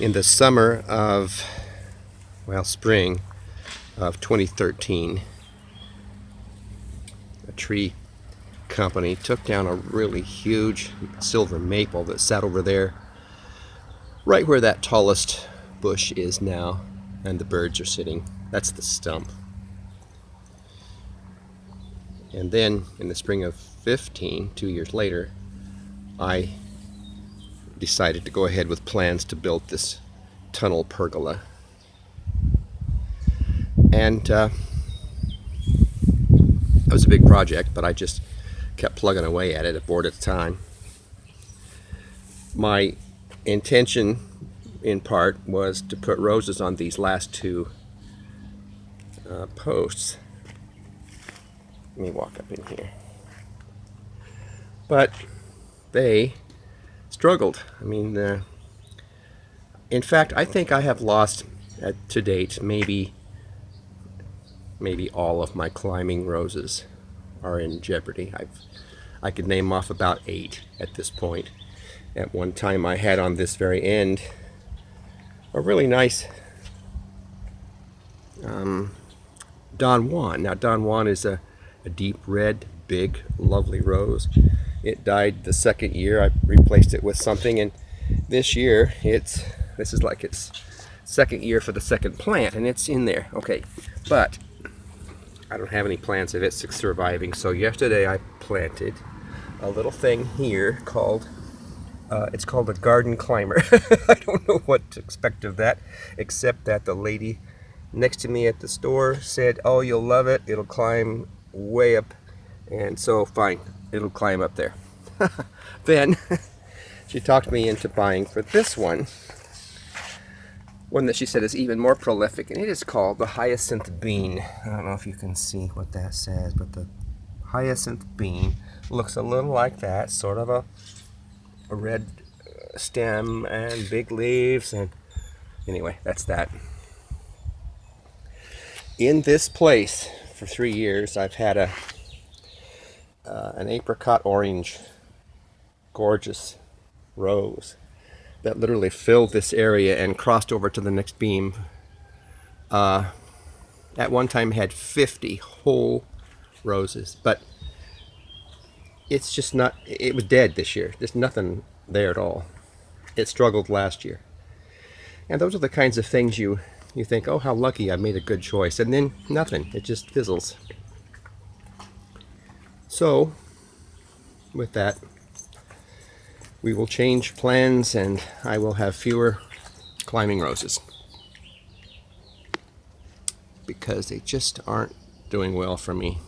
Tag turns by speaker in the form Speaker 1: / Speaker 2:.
Speaker 1: In the summer of, well, spring of 2013, a tree company took down a really huge silver maple that sat over there, right where that tallest bush is now, and the birds are sitting. That's the stump. And then in the spring of 15, 2 years later, I decided to go ahead with plans to build this tunnel pergola. And that was a big project, but I just kept plugging away at it, a board at a time. My intention, in part, was to put roses on these last two posts. Let me walk up in here. But they struggled. I mean, in fact, I think I have lost to date maybe all of my climbing roses are in jeopardy. I could name off about 8 at this point. At one time I had on this very end a really nice Don Juan. Now Don Juan is a deep red, big, lovely rose. It died the second year. I replaced it with something, and this year this is like its second year for the second plant, and it's in there. Okay, but I don't have any plans of it surviving. So yesterday I planted a little thing here called it's called a garden climber. I don't know what to expect of that, except that the lady next to me at the store said, "Oh, you'll love it. It'll climb way up." And so fine, it'll climb up there. Then she talked me into buying for this one that she said is even more prolific, and it is called the hyacinth bean. I don't know if you can see what that says, but the hyacinth bean looks a little like that, sort of a red stem and big leaves, and anyway, that's that. In this place for 3 years I've had an apricot orange, gorgeous rose that literally filled this area and crossed over to the next beam. At one time had 50 whole roses, but it's just not, it was dead this year. There's nothing there at all. It struggled last year. And those are the kinds of things you think, oh, how lucky, I made a good choice, and then nothing, it just fizzles. So with that, we will change plans, and I will have fewer climbing roses because they just aren't doing well for me.